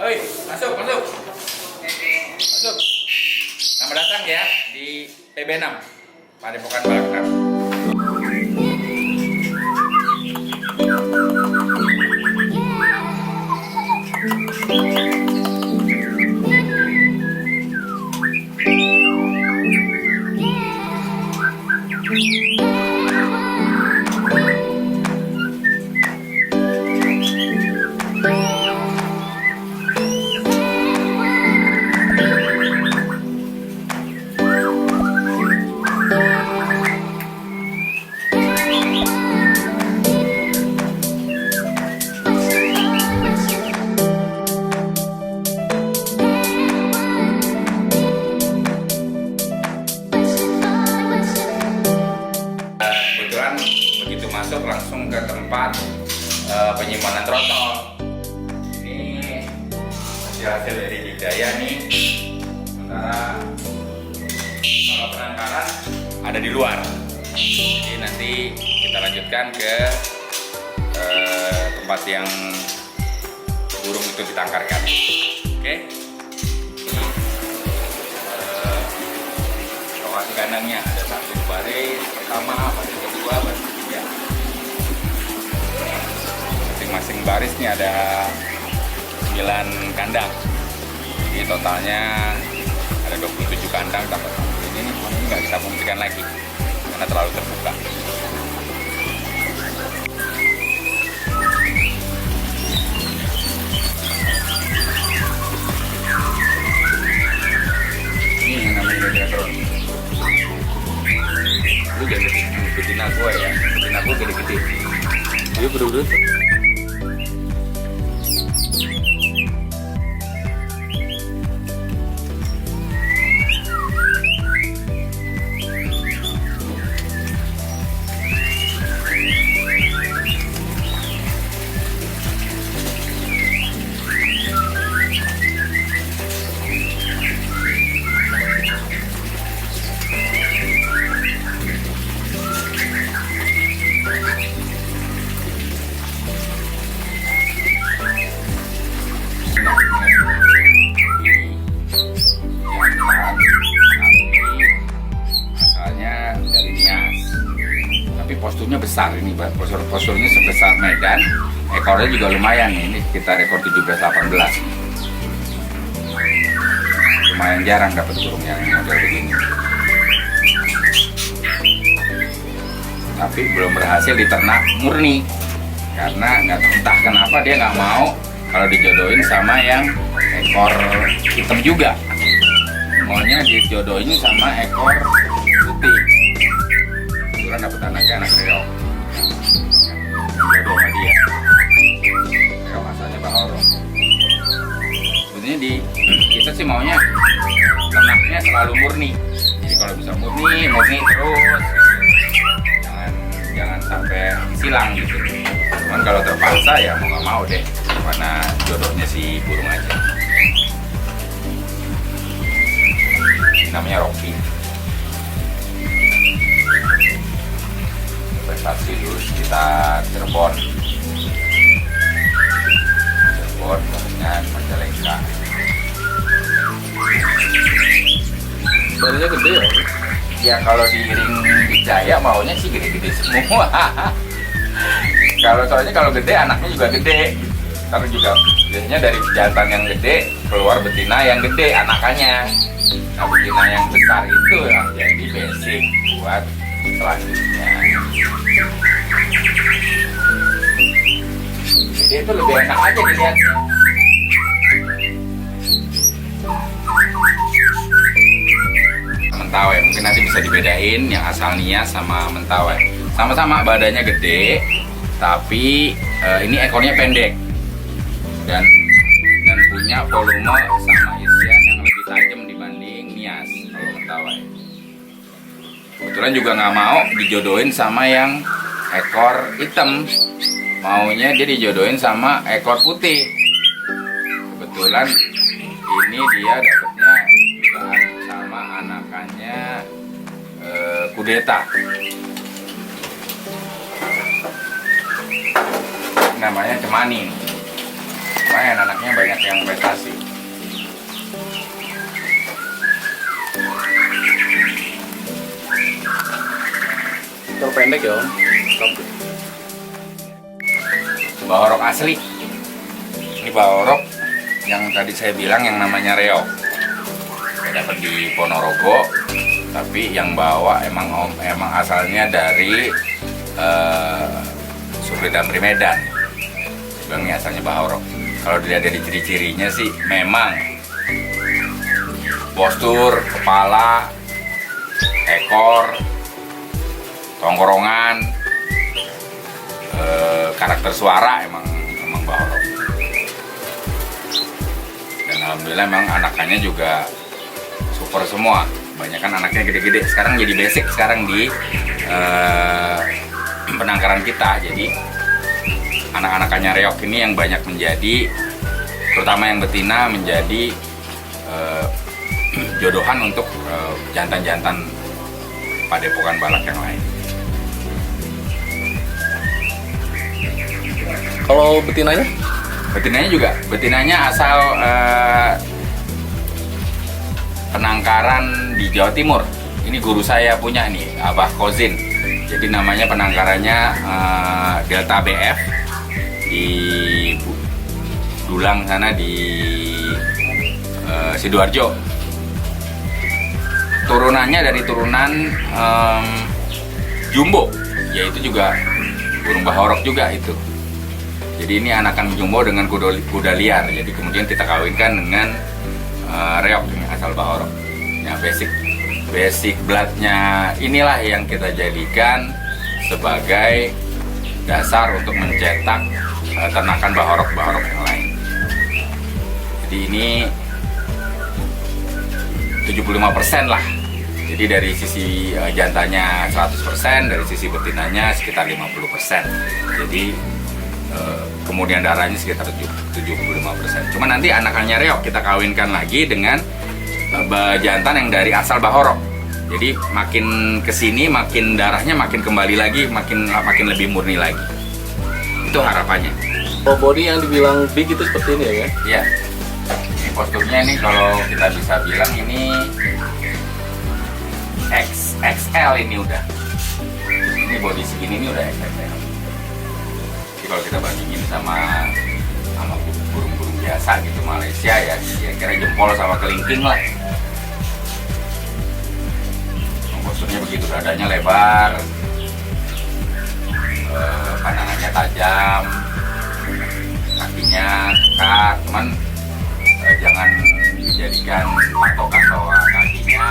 Oi, masuk, masuk. Masuk. Selamat datang ya di PB6 Padepokan Batam. Kebetulan begitu masuk langsung ke tempat penyimpanan trotol. Ini hasil dari Hidayah nih. Sementara kalau penangkaran ada di luar. Jadi nanti kita lanjutkan ke tempat yang burung itu ditangkarkan. Oke? Lokasi kandangnya ada satu baris pertama, baris kedua, baris ketiga. Masing-masing baris nih ada 9 kandang. Jadi totalnya ada 27 kandang tambah ini nggak kita fungsikan lagi karena terlalu terbuka. Ini yang namanya Deatron. Lu jangan betina gue ya, betina gue gede-gede. Dia berdua. Posturnya besar ini, posturnya sebesar Medan, ekornya juga lumayan nih, ini sekitar ekor 17-18. Lumayan jarang dapat burung yang model begini. Tapi belum berhasil diternak murni, karena entah kenapa dia nggak mau kalau dijodohin sama yang ekor hitam juga. Maunya dijodohin sama ekor putih. Dapat anaknya anak reok jodoh sama dia reok asalnya Bahorong. Sebenarnya kita sih maunya ternaknya selalu murni, jadi kalau bisa murni terus, jangan sampai silang gitu. Cuman kalau terpaksa ya mau nggak mau deh, karena jodohnya si burung aja. Ini namanya Rocky. Investasi dulu sekitar Cirebon dengan Majalengka. Badannya gede ya? Ya kalau diiring Hidayah maunya sih gede-gede semua. Kalau gede anaknya juga gede. Tapi juga biasanya dari jantan yang gede keluar betina yang gede anakannya. Nah betina yang besar itu yang jadi basic buat selanjutnya. Dia itu lebih enak aja dilihatnya. Mentawai mungkin nanti bisa dibedain yang asal Nia sama Mentawai. Sama-sama badannya gede, tapi ini ekornya pendek dan punya volume sama isian yang lebih tajam dibanding Nias kalau Mentawai. Kebetulan juga nggak mau dijodohin sama yang ekor hitam, maunya dia dijodohin sama ekor putih. Kebetulan ini dia dapetnya juga sama anakannya kudeta. Namanya Cemani. Lumayan anaknya banyak yang prestasi. Terpendek ya Om. Bahorok asli. Ini bahorok yang tadi saya bilang yang namanya reok. Saya dapat di Ponorogo, tapi yang bawa emang asalnya dari Supri Damri Medan. Bilangnya asalnya bahorok. Kalau dilihat dari ciri-cirinya sih memang postur, kepala, ekor, tongkrongan, karakter suara emang bahorok. Dan alhamdulillah emang anakannya juga super semua. Banyak kan anaknya gede-gede. Sekarang jadi basic sekarang di penangkaran kita. Jadi anak-anakannya reok ini yang banyak menjadi, terutama yang betina menjadi jodohan untuk jantan-jantan padepokan balak yang lain. Kalau betinanya? Betinanya juga, betinanya asal penangkaran di Jawa Timur. Ini guru saya punya nih, Abah Kozin. Jadi namanya penangkarannya Delta BF di Dulang sana di Sidoarjo. Turunannya dari turunan Jumbo, yaitu juga burung bahorok juga itu. Jadi ini anakan jumbo dengan kuda liar. Jadi kemudian kita kawinkan dengan reok ini asal bahorok. Nah, basic bloodnya inilah yang kita jadikan sebagai dasar untuk mencetak ternakan bahorok-bahorok yang lain. Jadi ini 75% lah. Jadi dari sisi jantannya 100%, dari sisi betinanya sekitar 50%. Jadi kemudian darahnya sekitar 75%. Cuma nanti anakannya reok kita kawinkan lagi dengan jantan yang dari asal bahorok. Jadi makin kesini makin darahnya makin kembali lagi, makin lebih murni lagi. Itu harapannya. Oh, body yang dibilang big itu seperti ini ya? Iya. Ini posturnya nih kalau kita bisa bilang ini XXL ini udah. Ini body segini ini udah XXL. Kalau kita bandingin sama burung-burung biasa gitu Malaysia ya kira-kira jempol sama kelingking lah. Posturnya begitu, dadanya lebar, pandangannya tajam, kakinya kekat, cuman jangan dijadikan patokan bahwa kakinya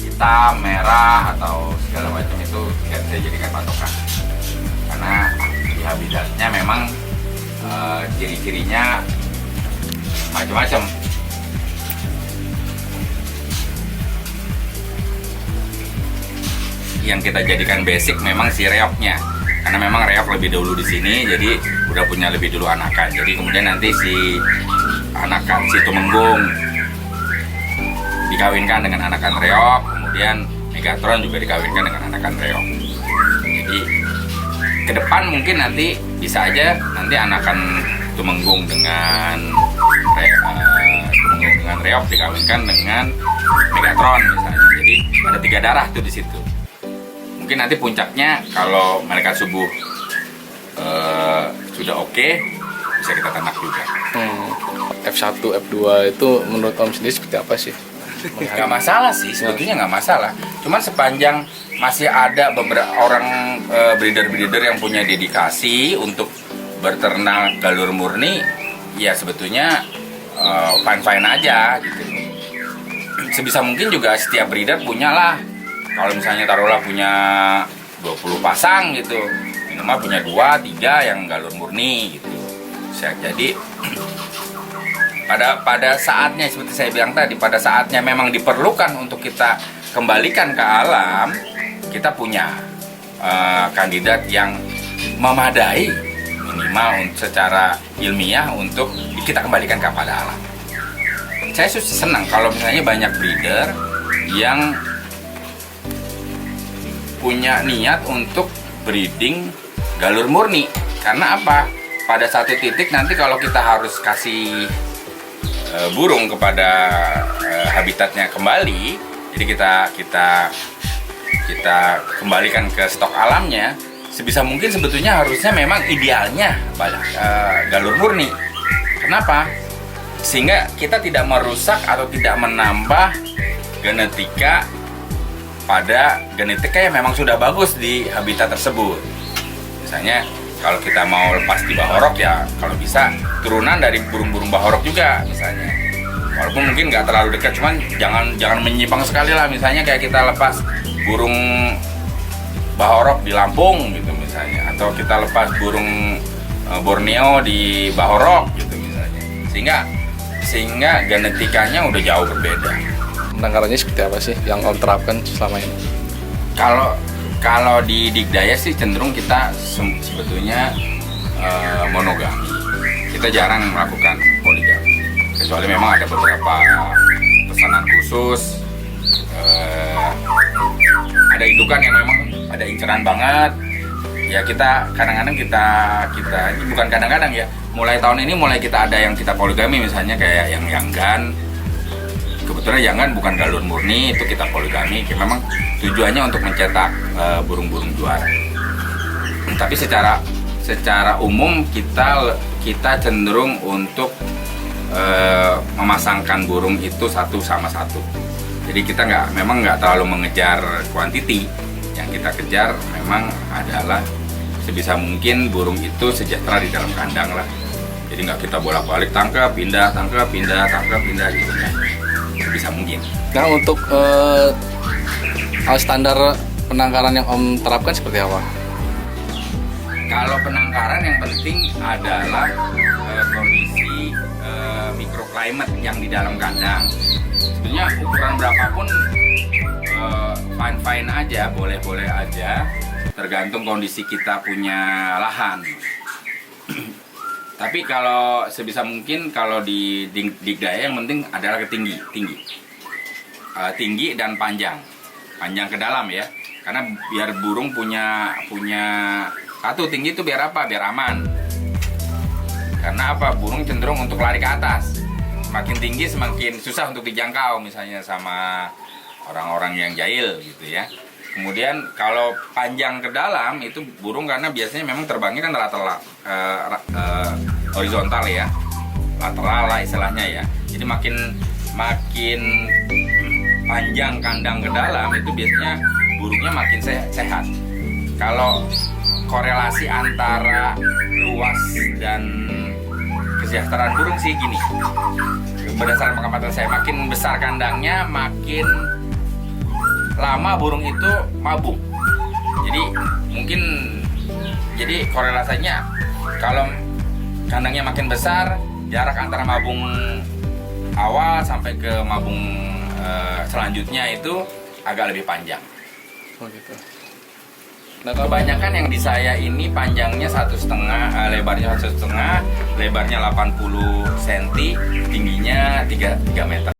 hitam, merah atau segala macam itu tidak bisa dijadikan patokan. Karena habitatnya memang ciri-cirinya macam-macam. Yang kita jadikan basic memang si reoknya, karena memang reok lebih dahulu di sini, jadi udah punya lebih dulu anakan. Jadi kemudian nanti si anakan si tumenggung dikawinkan dengan anakan reok, kemudian Megatron juga dikawinkan dengan anakan reok. Jadi ke depan mungkin nanti bisa aja nanti anakan tumenggung dengan reok dikawinkan dengan Megatron misalnya. Jadi ada 3 darah tuh di situ. Mungkin nanti puncaknya kalau mereka subuh sudah oke, bisa kita ternak juga. F1, F2 itu menurut Om sendiri seperti apa sih? Nggak masalah sih, sebetulnya nggak masalah. Cuman sepanjang masih ada beberapa orang breeder-breeder yang punya dedikasi untuk berternak galur murni, ya sebetulnya fine-fine aja gitu. Sebisa mungkin juga setiap breeder punya lah. Kalau misalnya taruhlah punya 20 pasang gitu, minimal punya 2-3 yang galur murni gitu. Jadi pada saatnya seperti saya bilang tadi, pada saatnya memang diperlukan untuk kita kembalikan ke alam, kita punya kandidat yang memadai minimal secara ilmiah untuk kita kembalikan kepada alam. Saya senang kalau misalnya banyak breeder yang punya niat untuk breeding galur murni. Karena apa? pada satu titik nanti kalau kita harus kasih burung kepada habitatnya kembali, jadi kita kembalikan ke stok alamnya, sebisa mungkin sebetulnya harusnya memang idealnya galur murni. Kenapa? Sehingga kita tidak merusak atau tidak menambah genetika pada genetika yang memang sudah bagus di habitat tersebut. Misalnya kalau kita mau lepas di bahorok, ya kalau bisa turunan dari burung-burung bahorok juga misalnya. Walaupun mungkin nggak terlalu dekat, cuman jangan menyimpang sekali lah. Misalnya kayak kita lepas burung bahorok di Lampung gitu misalnya, atau kita lepas burung Borneo di bahorok gitu misalnya. Sehingga genetikanya udah jauh berbeda. Penangkarannya seperti apa sih yang Om terapkan selama ini? Kalau di Digdaya sih cenderung kita sebetulnya monogami. Kita jarang melakukan poligami. Kecuali memang ada beberapa pesanan khusus. Ada indukan yang memang ada inceran banget. Ya kita kadang-kadang kita ini bukan kadang-kadang ya. Mulai tahun ini mulai kita ada yang kita poligami, misalnya kayak yang Yanggan. Kebetulan Yanggan bukan galur murni, itu kita poligami. Memang tujuannya untuk mencetak burung-burung juara. Tapi secara umum kita cenderung untuk memasangkan burung itu satu sama satu. Jadi kita memang nggak terlalu mengejar kuantiti. Yang kita kejar memang adalah sebisa mungkin burung itu sejahtera di dalam kandang lah. Jadi nggak kita bolak-balik tangkap, pindah, tangkap, pindah, tangkap, pindah gitu ya. Sebisa mungkin. Nah, untuk standar penangkaran yang Om terapkan seperti apa? Kalau penangkaran yang penting adalah kondisi microclimate yang di dalam kandang. Sebenarnya ukuran berapapun fine aja, boleh aja, tergantung kondisi kita punya lahan. Tapi kalau sebisa mungkin kalau di Digdaya yang penting adalah tinggi dan panjang ke dalam ya, karena biar burung punya satu tinggi itu biar apa? Biar aman. Karena apa? Burung cenderung untuk lari ke atas. Semakin tinggi semakin susah untuk dijangkau misalnya sama orang-orang yang jahil gitu ya. Kemudian kalau panjang ke dalam itu burung karena biasanya memang terbangnya kan horizontal ya, lateral lah istilahnya ya. Jadi makin panjang kandang ke dalam itu biasanya burungnya makin sehat. Kalau korelasi antara luas dan kesejahteraan burung sih gini, berdasarkan pengamatan saya, makin besar kandangnya makin lama burung itu mabung. Jadi korelasinya kalau kandangnya makin besar, jarak antara mabung awal sampai ke mabung selanjutnya itu agak lebih panjang. Oh gitu. Nah, kebanyakan yang di saya ini panjangnya 1,5, lebarnya 1,5, lebarnya 80 cm, tingginya 3 meter.